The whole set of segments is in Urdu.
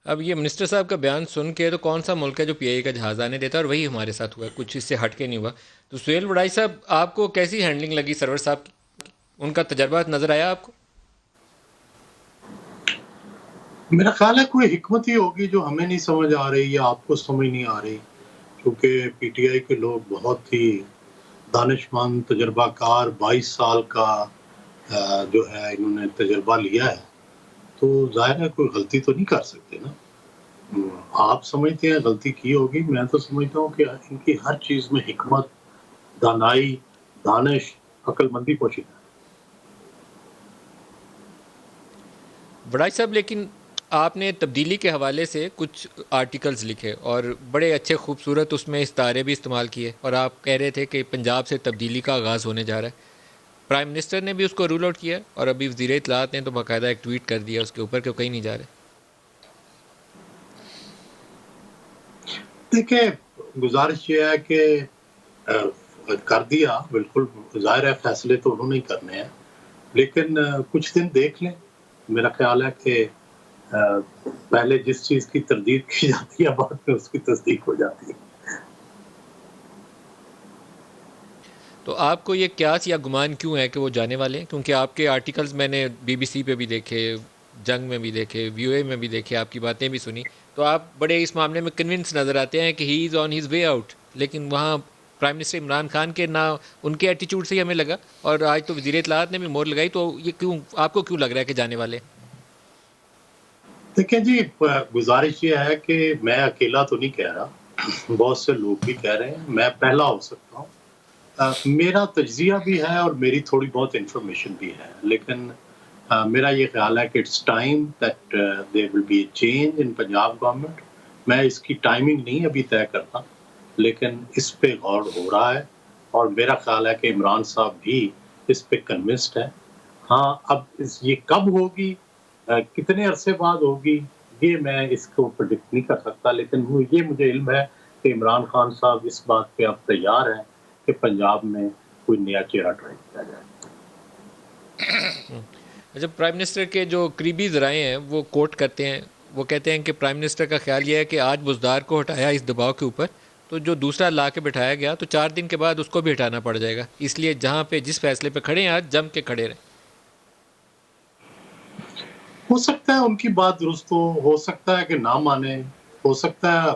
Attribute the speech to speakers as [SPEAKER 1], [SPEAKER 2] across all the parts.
[SPEAKER 1] اب یہ منسٹر صاحب کا بیان سن کے تو کون سا ملک ہے جو پی آئی اے کا جہاز آنے دیتا ہے، اور وہی ہمارے ساتھ ہوا ہے، کچھ اس سے ہٹ کے نہیں ہوا. تو سہیل وڑائی صاحب، آپ کو کیسی ہینڈلنگ لگی سرور صاحب کی؟ ان کا تجربہ نظر آیا آپ کو؟
[SPEAKER 2] میرا خیال ہے کوئی حکمت ہی ہوگی جو ہمیں نہیں سمجھ آ رہی یا آپ کو سمجھ نہیں آ رہی، کیونکہ پی ٹی آئی کے لوگ بہت ہی دانش مند تجربہ کار 22 سال کا جو ہے انہوں نے تجربہ لیا ہے، تو ظاہر ہے کوئی غلطی تو نہیں کر سکتے نا. آپ سمجھتے ہیں غلطی کی ہوگی، میں تو سمجھتا ہوں کہ ان کی ہر چیز میں حکمت، دانائی، دانش، عقل مندی پوشیدہ ہے.
[SPEAKER 1] وڑائی صاحب، لیکن آپ نے تبدیلی کے حوالے سے کچھ آرٹیکلز لکھے اور بڑے اچھے خوبصورت اس میں استعارے بھی استعمال کیے، اور آپ کہہ رہے تھے کہ پنجاب سے تبدیلی کا آغاز ہونے جا رہا ہے. پرائم منسٹر نے بھی اس کو رول آؤٹ کیا، اور ابھی وزیر اطلاعات نے تو باقاعدہ ایک ٹویٹ کر دیا اس کے اوپر کہ وہ کہیں نہیں جا رہے.
[SPEAKER 2] دیکھیں، گزارش یہ ہے کہ کر دیا، بالکل ظاہر ہے فیصلے تو انہوں نے ہی کرنے ہیں، لیکن کچھ دن دیکھ لیں. میرا خیال ہے کہ پہلے جس چیز کی تردید کی جاتی ہے بعد میں اس کی تصدیق ہو جاتی ہے.
[SPEAKER 1] تو آپ کو یہ قیاس یا گمان کیوں ہے کہ وہ جانے والے ہیں؟ کیونکہ آپ کے آرٹیکلز میں نے بی بی سی پہ بھی دیکھے، جنگ میں بھی دیکھے، وی او اے میں بھی دیکھے، آپ کی باتیں بھی سنی، تو آپ بڑے اس معاملے میں کنونس نظر آتے ہیں کہ ہی از آن ہز وے آؤٹ. لیکن وہاں پرائم منسٹر عمران خان کے نہ ان کے ایٹیچیوڈ سے ہی ہمیں لگا، اور آج تو وزیر اطلاعات نے بھی مور لگائی. تو یہ کیوں، آپ کو کیوں لگ رہا ہے کہ جانے والے؟
[SPEAKER 2] دیکھیں جی، گزارش یہ ہے کہ میں اکیلا تو نہیں کہہ رہا، بہت سے لوگ بھی کہہ رہے ہیں، میں پہلا ہو سکتا ہوں. میرا تجزیہ بھی ہے اور میری تھوڑی بہت انفارمیشن بھی ہے، لیکن میرا یہ خیال ہے کہ it's time that there will be a change in Punjab government. میں اس کی ٹائمنگ نہیں ابھی طے کرتا، لیکن اس پہ غور ہو رہا ہے، اور میرا خیال ہے کہ عمران صاحب بھی اس پہ کنونسڈ ہے. ہاں، اب یہ کب ہوگی، کتنے عرصے بعد ہوگی، یہ میں اس کو پرڈکٹ نہیں کر سکتا، لیکن یہ مجھے علم ہے کہ عمران خان صاحب اس بات پہ اب تیار ہیں کہ پنجاب میں کوئی نیا چہرہ ٹرائی کیا جائے.
[SPEAKER 1] جب پرائم منسٹر کے جو قریبی ذرائع ہیں وہ کوٹ کرتے ہیں، وہ کہتے ہیں کہ پرائم منسٹر کا خیال یہ ہے کہ آج بزدار کو ہٹایا اس دباؤ کے اوپر، تو جو دوسرا لا کے بٹھایا گیا تو 4 دن کے بعد اس کو بھی ہٹانا پڑ جائے گا. اس لیے جہاں پہ جس فیصلے پہ کھڑے ہیں آج، جم کے کھڑے رہیں.
[SPEAKER 2] ہو سکتا ہے ان کی بات درست ہو سکتا ہے کہ نہ مانے، ہو سکتا ہے.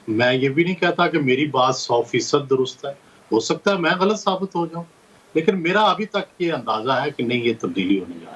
[SPEAKER 2] میں یہ بھی نہیں کہتا کہ میری بات 100% درست ہے، ہو سکتا ہے میں غلط ثابت ہو جاؤں، لیکن میرا ابھی تک یہ اندازہ ہے کہ نہیں، یہ تبدیلی ہونی جا رہی ہے.